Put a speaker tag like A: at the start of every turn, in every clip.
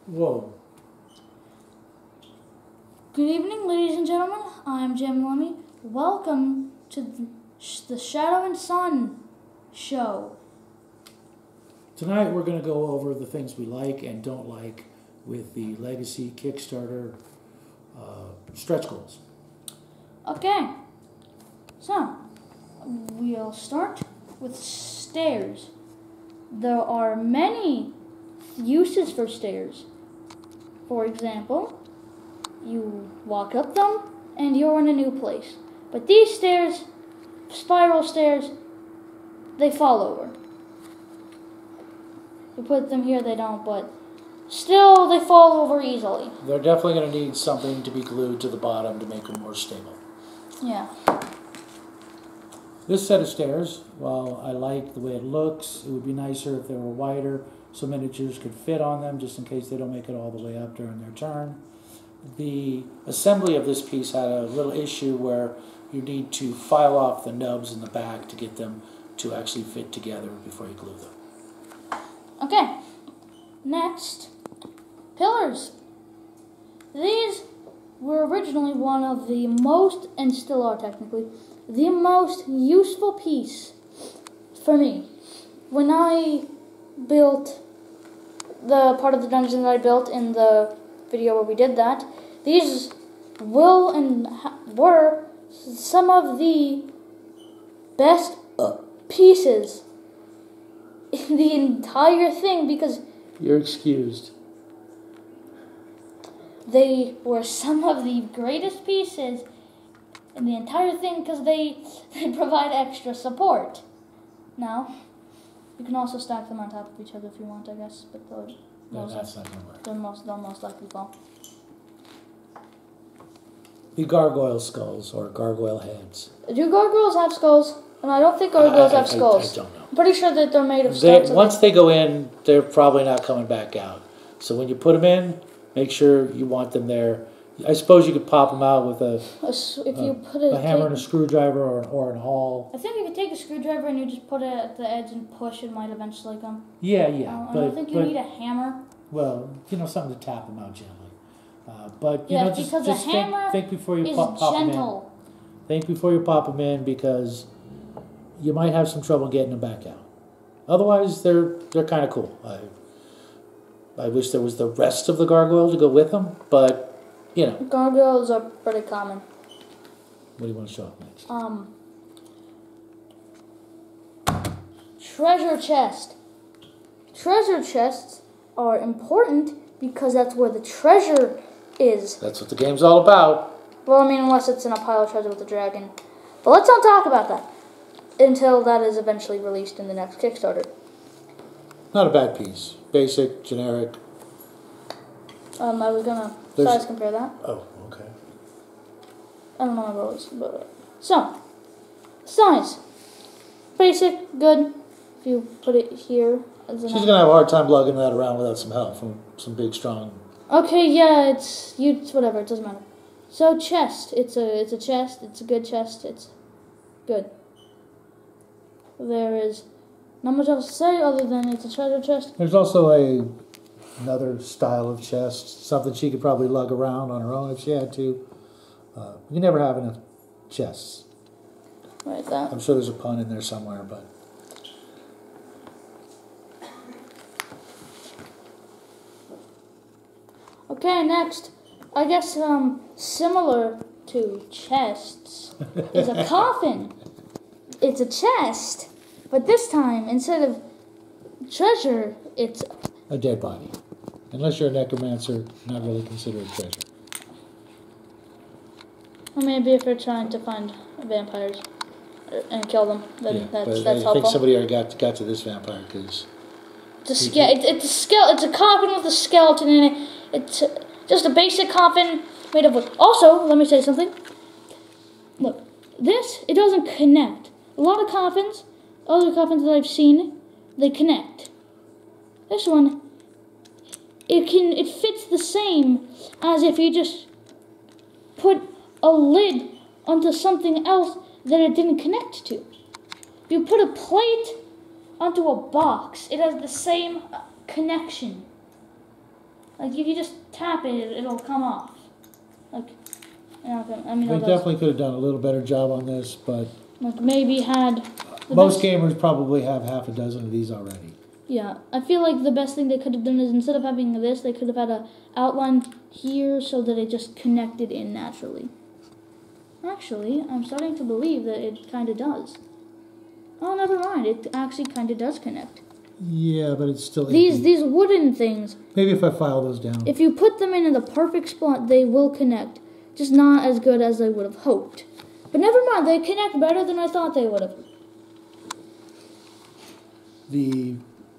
A: Whoa.
B: Good evening, ladies and gentlemen. I'm Jim Lummy. Welcome to the Shadow and Sun show.
A: Tonight we're going to go over the things we like and don't like with the Legacy Kickstarter stretch goals.
B: Okay, so we'll start with stairs. There are many uses for stairs. For example, you walk up them and you're in a new place. But these stairs, spiral stairs, they fall over. You put them here, they don't, but still they fall over easily.
A: They're definitely going to need something to be glued to the bottom to make them more stable.
B: Yeah.
A: This set of stairs, while I like the way it looks, it would be nicer if they were wider so miniatures could fit on them just in case they don't make it all the way up during their turn. The assembly of this piece had a little issue where you need to file off the nubs in the back to get them to actually fit together before you glue them.
B: Okay, next, pillars. These were originally one of the most, and still are technically, the most useful piece for me. When I built the part of the dungeon that I built in the video where we did that, these were some of the best pieces in the entire thing because
A: you're excused.
B: They were some of the greatest pieces in the entire thing because they provide extra support. Now, you can also stack them on top of each other if you want, I guess, but
A: that's not going to work.
B: They'll most likely fall.
A: The Gargoyle Skulls, or Gargoyle Heads.
B: Do gargoyles have skulls? And I don't think gargoyles have skulls.
A: I don't know.
B: I'm pretty sure that they're made of stone.
A: Once they go in, they're probably not coming back out. So when you put them in, make sure you want them there. I suppose you could pop them out with a hammer and a screwdriver or an awl.
B: I think if you take a screwdriver and you just put it at the edge and push, it might eventually come.
A: Yeah.
B: I don't think you need a hammer.
A: Well, something to tap them out gently. But
B: because a hammer
A: think before you
B: is
A: pop
B: gentle.
A: them in. Think before you pop them in because you might have some trouble getting them back out. Otherwise, they're kind of cool. I wish there was the rest of the gargoyle to go with them, but
B: Gargoyles are pretty common.
A: What do you want to show off next?
B: Treasure chest. Treasure chests are important because that's where the treasure is.
A: That's what the game's all about.
B: Well, I mean, unless it's in a pile of treasure with a dragon. But let's not talk about that until that is eventually released in the next Kickstarter.
A: Not a bad piece. Basic, generic.
B: I was gonna size compare that.
A: Oh, okay.
B: I don't know what it was, but so size, basic, good. If you put it here,
A: she's gonna have a hard time lugging that around without some help from some big, strong.
B: Okay, yeah, it's whatever. It doesn't matter. So chest, it's a chest. It's a good chest. It's good. There is not much else to say other than it's a treasure chest.
A: There's also another style of chest, something she could probably lug around on her own if she had to. You never have enough chests.
B: Right, that.
A: I'm sure there's a pun in there somewhere, but.
B: Okay, next, I guess similar to chests is a coffin. It's a chest, but this time instead of treasure, it's
A: a dead body. Unless you're a necromancer, not really considered treasure.
B: Or maybe if you're trying to find vampires and kill them, then that's helpful.
A: I think somebody already got to this vampire because
B: it's a coffin with a skeleton in it. It's just a basic coffin made of wood. Also, let me say something. Look, it doesn't connect. A lot of coffins, other coffins that I've seen, they connect. This one, it fits the same as if you just put a lid onto something else that it didn't connect to. If you put a plate onto a box, it has the same connection. Like if you just tap it, it'll come off. Like, I mean,
A: They definitely could have done a little better job on this, but
B: like maybe had.
A: Most gamers probably have half a dozen of these already.
B: Yeah, I feel like the best thing they could have done is instead of having this, they could have had an outline here so that it just connected in naturally. Actually, I'm starting to believe that it kind of does. Oh, never mind. It actually kind of does connect.
A: Yeah, but it's still
B: these wooden things.
A: Maybe if I file those down.
B: If you put them in the perfect spot, they will connect. Just not as good as I would have hoped. But never mind, they connect better than I thought they would have.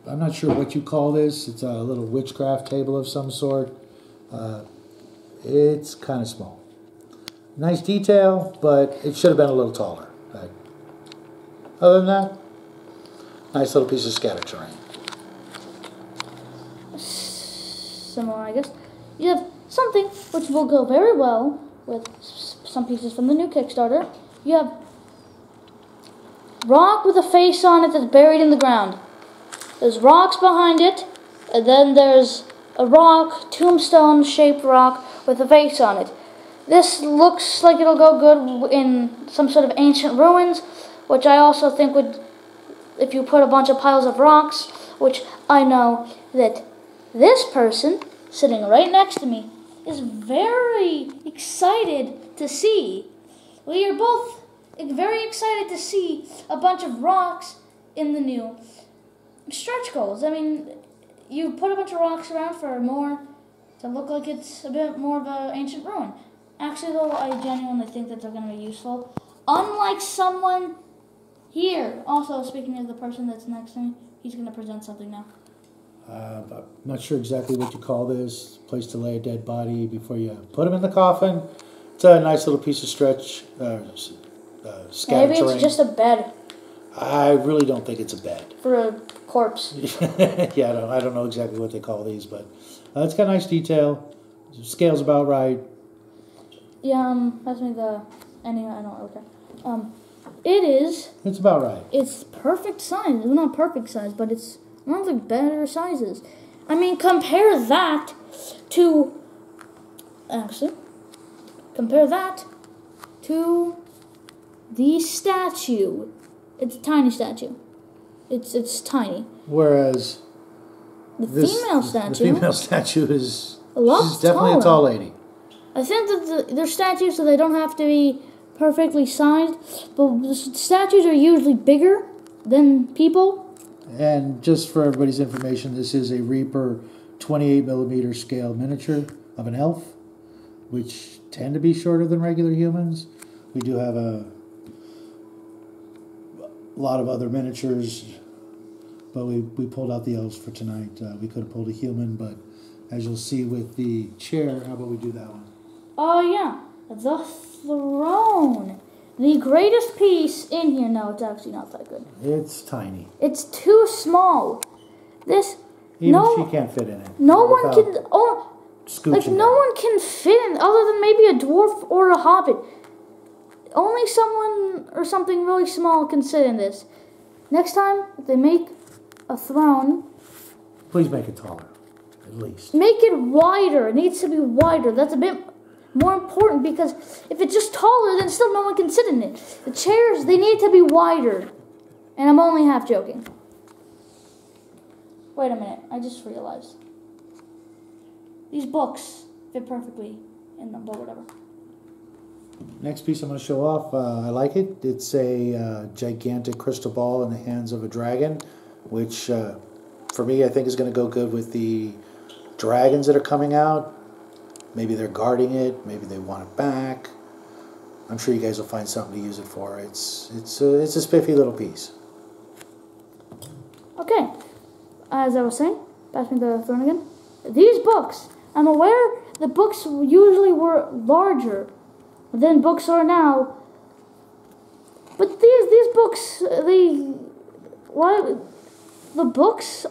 A: I'm not sure what you call this. It's a little witchcraft table of some sort. It's kind of small. Nice detail, but it should have been a little taller. Other than that, nice little piece of scatter terrain.
B: Similar, I guess. You have something which will go very well with some pieces from the new Kickstarter. You have rock with a face on it that's buried in the ground. There's rocks behind it, and then there's a rock, tombstone-shaped rock with a face on it. This looks like it'll go good in some sort of ancient ruins, which I also think would, if you put a bunch of piles of rocks, which I know that this person sitting right next to me is very excited to see. We are both very excited to see a bunch of rocks in the new stretch goals. I mean, you put a bunch of rocks around for more to look like it's a bit more of an ancient ruin. Actually, though, I genuinely think that they're going to be useful. Unlike someone here. Also, speaking of the person that's next to me, he's going to present something now.
A: I'm not sure exactly what you call this. Place to lay a dead body before you put him in the coffin. It's a nice little piece of stretch, scatter
B: Maybe
A: terrain.
B: it's just a bed.
A: I really don't think it's a bed.
B: For a corpse.
A: Yeah, I don't know exactly what they call these, but it's got nice detail. Scale's about right.
B: Yeah, pass me the... I don't care. It is...
A: It's about right.
B: It's perfect size. Well, not perfect size, but it's one of the better sizes. I mean, compare that to... Actually, compare that to the statue. It's a tiny statue. It's tiny.
A: Whereas
B: the female statue
A: is
B: a lot
A: she's definitely
B: taller.
A: a tall lady.
B: I think that they're statues, so they don't have to be perfectly sized. But the statues are usually bigger than people.
A: And just for everybody's information, this is a Reaper 28mm scale miniature of an elf, which tend to be shorter than regular humans. We do have a lot of other miniatures, but we pulled out the elves for tonight. We could have pulled a human, but as you'll see with the chair, how about we do that one?
B: Oh, yeah. The throne. The greatest piece in here. No, it's actually not that good.
A: It's tiny.
B: It's too small. This...
A: Even she can't fit in it.
B: No one can... Oh, like,
A: Scooching
B: no
A: down.
B: one can fit in, other than maybe a dwarf or a hobbit. Only someone or something really small can sit in this. Next time, if they make a throne...
A: Please make it taller, at least.
B: Make it wider. It needs to be wider. That's a bit more important, because if it's just taller, then still no one can sit in it. The chairs, they need to be wider. And I'm only half joking. Wait a minute. I just realized. These books fit perfectly in them, but whatever.
A: Next piece I'm going to show off, I like it. It's a gigantic crystal ball in the hands of a dragon, which for me I think is going to go good with the dragons that are coming out. Maybe they're guarding it, maybe they want it back. I'm sure you guys will find something to use it for. It's a spiffy little piece.
B: Okay, as I was saying, pass me the throne again. These books, I'm aware the books usually were larger than books are now. But these books, the books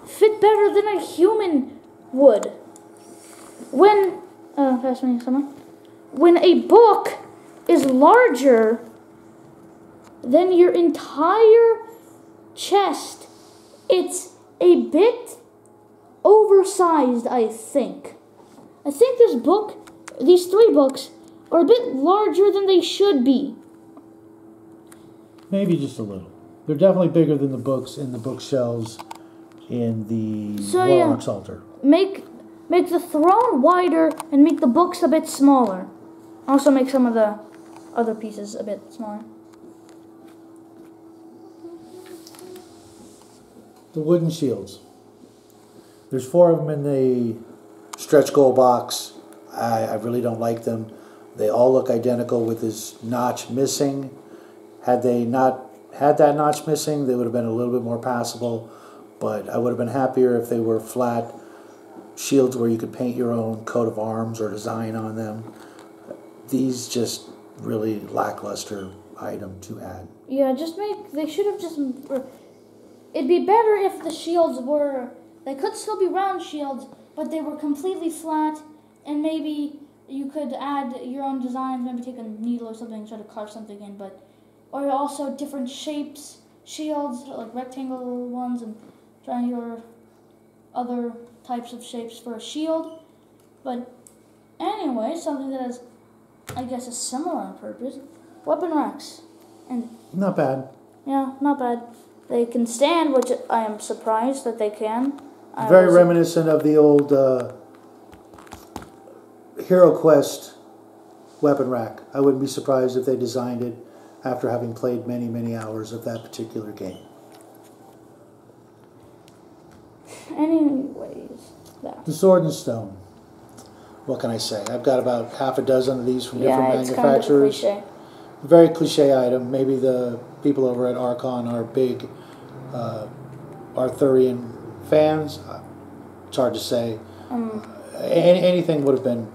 B: fit better than a human would. Pass me someone. When a book is larger than your entire chest, it's a bit oversized, I think. I think these 3 books, are a bit larger than they should be.
A: Maybe just a little. They're definitely bigger than the books in the bookshelves in the Warlock's altar.
B: Make the throne wider and make the books a bit smaller. Also make some of the other pieces a bit smaller.
A: The wooden shields. There's 4 of them in the stretch goal box. I really don't like them. They all look identical with this notch missing. Had they not had that notch missing, they would have been a little bit more passable. But I would have been happier if they were flat shields where you could paint your own coat of arms or design on them. These just really lackluster item to add.
B: Yeah, they should have just... It'd be better if the shields were... They could still be round shields, but they were completely flat, and maybe you could add your own designs, maybe take a needle or something and try to carve something in, or also different shapes, shields, like rectangle ones and triangular other types of shapes for a shield. But anyway, something that is, I guess, is similar in purpose. Weapon racks. And
A: not bad.
B: Yeah, not bad. They can stand, which I am surprised that they can.
A: Very reminiscent of the old Hero Quest weapon rack. I wouldn't be surprised if they designed it after having played many, many hours of that particular game.
B: Anyways, that.
A: The Sword and Stone. What can I say? I've got about half a dozen of these from different manufacturers.
B: Kind of cliche.
A: Very cliche item. Maybe the people over at Archon are big Arthurian fans. It's hard to say. Anything would have been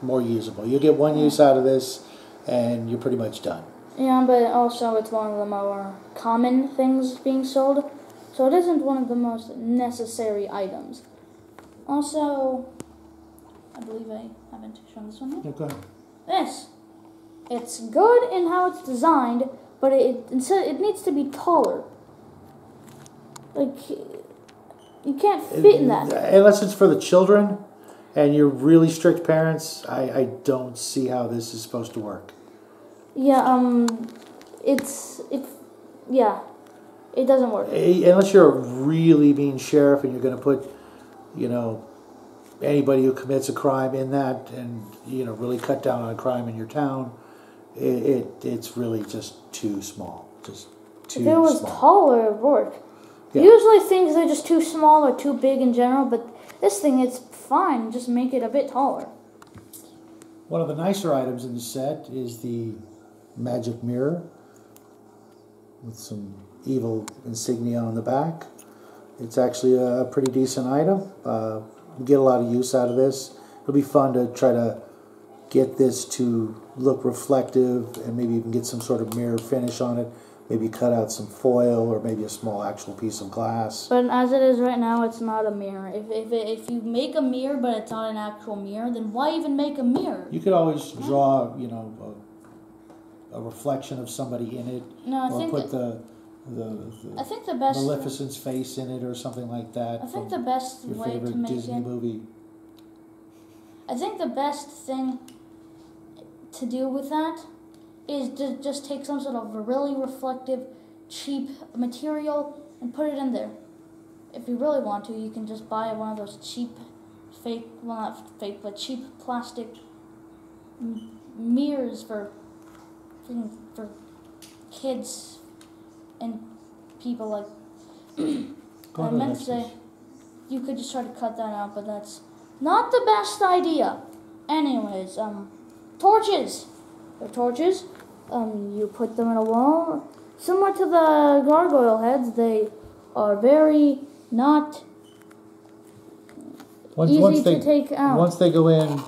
A: more usable. You get one use out of this, and you're pretty much done.
B: Yeah, but also it's one of the more common things being sold, so it isn't one of the most necessary items. Also, I believe I haven't shown this one yet.
A: Okay.
B: This. It's good in how it's designed, but it needs to be taller. Like, you can't fit in that.
A: Unless it's for the children, and you're really strict parents, I don't see how this is supposed to work.
B: Yeah, it doesn't work.
A: Unless you're a really mean sheriff and you're going to put, anybody who commits a crime in that and, really cut down on crime in your town, it's really just too small. Just too small.
B: If it was taller, it would work. Yeah. Usually things are just too small or too big in general, but this thing, it's fine. Just make it a bit taller.
A: One of the nicer items in the set is the magic mirror with some evil insignia on the back. It's actually a pretty decent item. You get a lot of use out of this. It'll be fun to try to get this to look reflective and maybe even get some sort of mirror finish on it. Maybe cut out some foil or maybe a small actual piece of glass.
B: But as it is right now, it's not a mirror. If you make a mirror but it's not an actual mirror, then why even make a mirror?
A: You could always draw, a reflection of somebody in it.
B: No,
A: or put
B: I think the best
A: Maleficent's face in it or something like that.
B: I think the best
A: your
B: way
A: favorite
B: to make
A: Disney movie.
B: I think the best thing to do with that is to just take some sort of really reflective, cheap material and put it in there. If you really want to, you can just buy one of those cheap, not fake, but cheap plastic mirrors for kids and people like... I meant to say, you could just try to cut that out, but that's not the best idea. Anyways, torches. They're torches. You put them in a wall. Similar to the gargoyle heads, they are very not easy to take out.
A: Once they go in,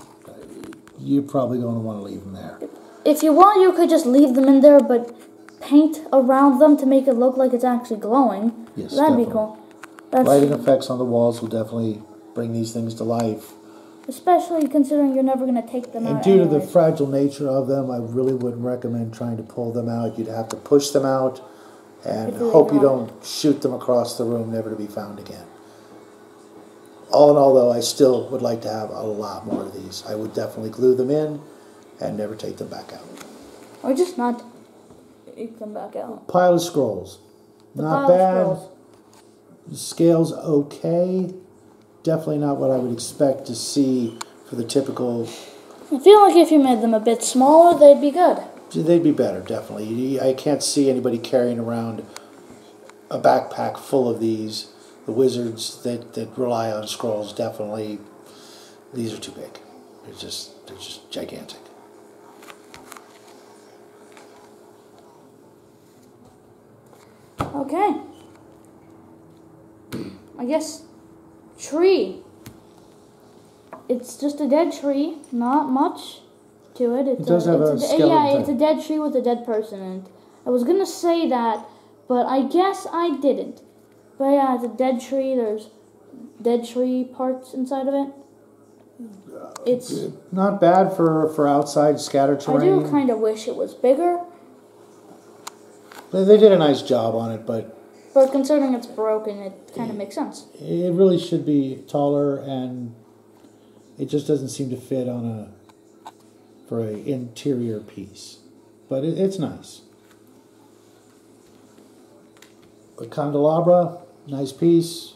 A: you're probably going to want to leave them there.
B: If you want, you could just leave them in there, but paint around them to make it look like it's actually glowing.
A: Yes,
B: that'd
A: definitely.
B: be cool.
A: Lighting effects on the walls will definitely bring these things to life.
B: Especially considering you're never going to take them out.
A: And due to the fragile nature of them, I really wouldn't recommend trying to pull them out. You'd have to push them out and hope you don't shoot them across the room, never to be found again.
C: All in all, though, I still would like to have a lot more of these. I would definitely glue them in and never take them back out.
B: Or just not take them back out.
C: Pile of scrolls. Not bad. Scale's okay. Definitely not what I would expect to see for the typical...
B: I feel like if you made them a bit smaller, they'd be good.
C: They'd be better, definitely. I can't see anybody carrying around a backpack full of these. The wizards that rely on scrolls, definitely, these are too big. They're just gigantic.
B: Okay. I guess tree. It's just a dead tree, not much to it.
C: It does have a skeleton.
B: Yeah, it's a dead tree with a dead person in it. I was gonna say that, but I guess I didn't. But yeah, it's a dead tree. There's dead tree parts inside of it. It's
C: not bad for outside scattered terrain.
B: I do kind of wish it was bigger.
C: They did a nice job on it, but
B: considering it's broken, it kind of makes sense.
C: It really should be taller, and it just doesn't seem to fit on for an interior piece. But it's nice. A candelabra, nice piece.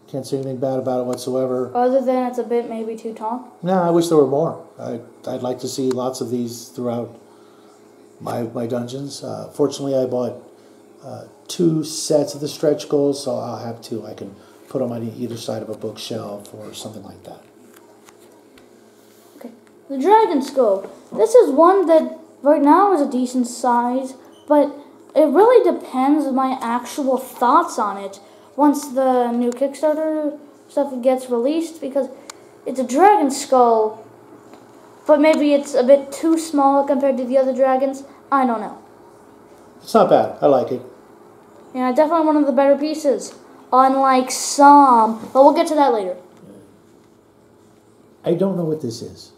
C: Can't say anything bad about it whatsoever.
B: Other than it's a bit maybe too tall.
C: No, I wish there were more. I'd like to see lots of these throughout my dungeons. Fortunately, I bought 2 sets of the stretch goals, so I'll have 2. I can put them on either side of a bookshelf or something like that.
B: Okay, the dragon skull. This is one that right now is a decent size, but it really depends on my actual thoughts on it once the new Kickstarter stuff gets released, because it's a dragon skull, but maybe it's a bit too small compared to the other dragons. I don't know.
C: It's not bad. I like it.
B: Yeah, definitely one of the better pieces. Unlike some. But we'll get to that later.
C: I don't know what this is.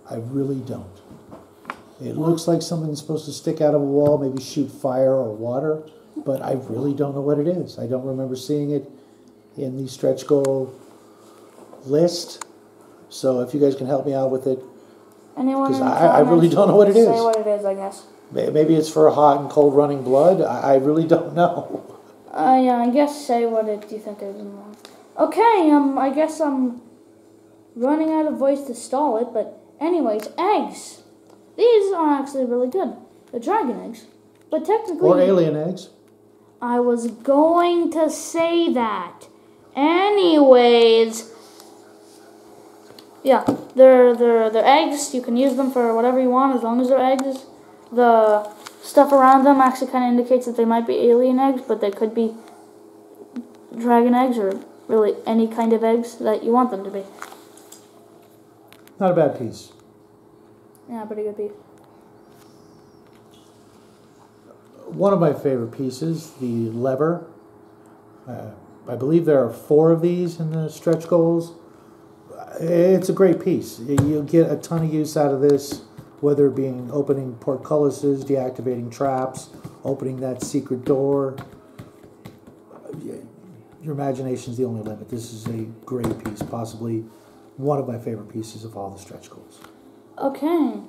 C: I really don't. It looks like something supposed to stick out of a wall, maybe shoot fire or water, but I really don't know what it is. I don't remember seeing it in the stretch goal list. So if you guys can help me out with it,
B: because
C: I really don't know what it is.
B: Say what it is, I guess.
C: Maybe it's for hot and cold running blood. I really don't know.
B: Yeah, I guess say what it you think it is. Okay, I guess I'm running out of voice to stall it, but anyways, eggs. These are actually really good. The dragon eggs. But technically...
C: Or alien eggs.
B: I was going to say that. Anyways... Yeah, they're eggs. You can use them for whatever you want as long as they're eggs. The stuff around them actually kind of indicates that they might be alien eggs, but they could be dragon eggs or really any kind of eggs that you want them to be.
C: Not a bad piece.
B: Yeah, pretty good piece.
C: One of my favorite pieces, the lever. I believe there are 4 of these in the stretch goals. It's a great piece. You'll get a ton of use out of this, whether it being opening portcullises, deactivating traps, opening that secret door. Your imagination's the only limit. This is a great piece, possibly one of my favorite pieces of all the stretch goals.
B: Okay.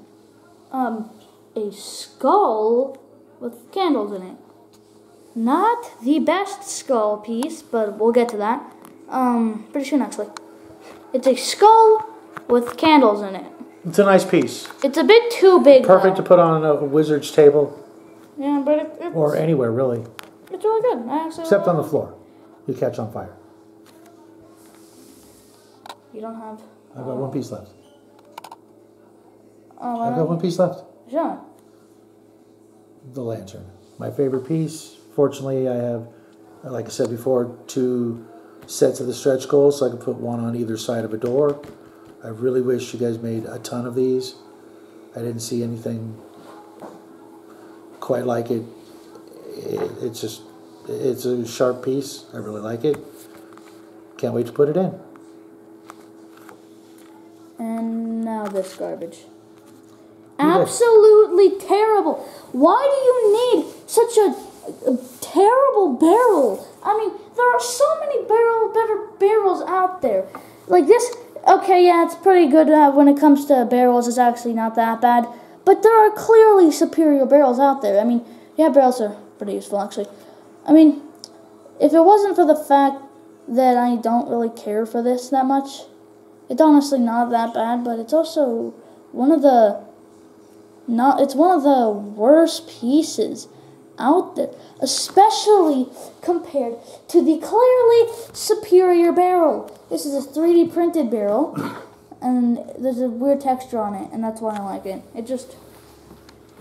B: A skull with candles in it. Not the best skull piece, but we'll get to that. Pretty soon, actually. It's a skull with candles in it.
C: It's a nice piece.
B: It's a bit too big,
C: Perfect
B: though.
C: to put on a wizard's table.
B: Yeah, but it's...
C: Or anywhere, really.
B: It's really good. I actually
C: Except on the floor. You catch on fire.
B: You don't have...
C: I've got 1 piece left.
B: I've
C: got 1 piece left.
B: Sure.
C: The lantern. My favorite piece. Fortunately, I have, like I said before, 2 sets of the stretch goals, so I can put 1 on either side of a door. I really wish you guys made a ton of these. I didn't see anything quite like it. It's a sharp piece. I really like it. Can't wait to put it in.
B: And now this garbage. Absolutely terrible. Why do you need such a terrible horrible barrel. I mean, there are so many better barrels out there. Like this, okay, yeah, it's pretty good when it comes to barrels. It's actually not that bad. But there are clearly superior barrels out there. I mean, yeah, barrels are pretty useful, actually. I mean, if it wasn't for the fact that I don't really care for this that much, it's honestly not that bad, but it's also one of the worst pieces out there, especially compared to the clearly superior barrel. This is a 3D printed barrel, and there's a weird texture on it, and that's why I like it.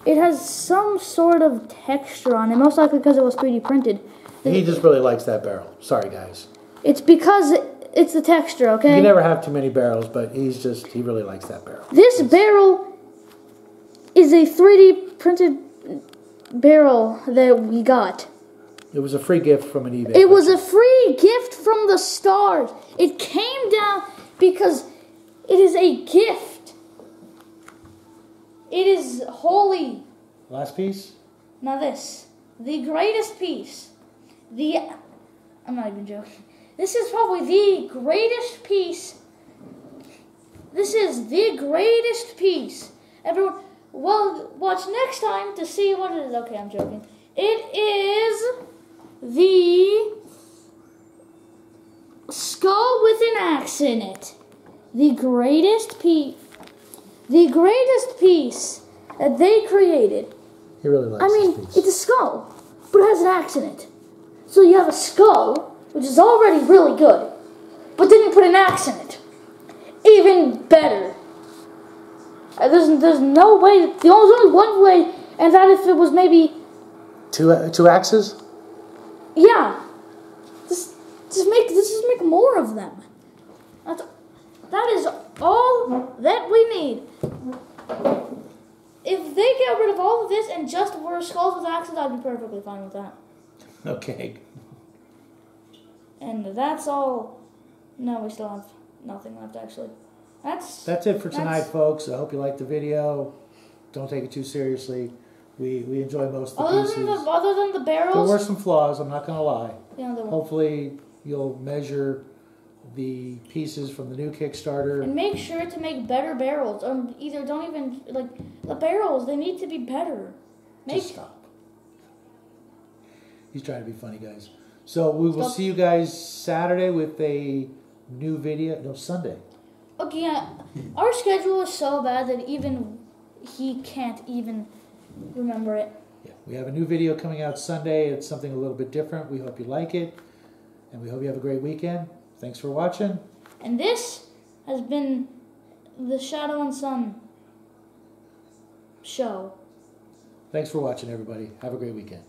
B: It has some sort of texture on it, most likely because it was 3D printed.
C: He just really likes that barrel. Sorry, guys.
B: It's because it's the texture, okay?
C: You can never have too many barrels, but he really likes that barrel.
B: This barrel is a 3D printed barrel that we got.
C: It was a free gift from an eBay.
B: It was a free gift from the stars. It came down because it is a gift. It is holy.
C: Last piece?
B: Now this. The greatest piece. I'm not even joking. This is probably the greatest piece. This is the greatest piece. Everyone, well, watch next time to see what it is. Okay, I'm joking. It is the skull with an axe in it. The greatest piece. The greatest piece that they created.
C: He really likes this piece.
B: It's a skull, but it has an axe in it. So you have a skull, which is already really good, but then you put an axe in it. Even better. There's no way. There's only one way, and that if it was maybe
C: two axes.
B: Yeah. Just make more of them. That is all that we need. If they get rid of all of this and just were skulls with axes, I'd be perfectly fine with that.
C: Okay.
B: And that's all. No, we still have nothing left, actually. That's
C: it for tonight, folks. I hope you liked the video. Don't take it too seriously. We enjoy most of the pieces.
B: Other than the barrels?
C: There were some flaws, I'm not going to lie.
B: Yeah, there were.
C: Hopefully you'll measure the pieces from the new Kickstarter.
B: And make sure to make better barrels. Or either don't even, the barrels, they need to be better.
C: Just stop. He's trying to be funny, guys. So we will see you guys Saturday with a new video. No, Sunday.
B: Okay, yeah. Our schedule is so bad that even he can't even remember it.
C: Yeah, we have a new video coming out Sunday. It's something a little bit different. We hope you like it. And we hope you have a great weekend. Thanks for watching.
B: And this has been the Shadow and Sun show.
C: Thanks for watching, everybody. Have a great weekend.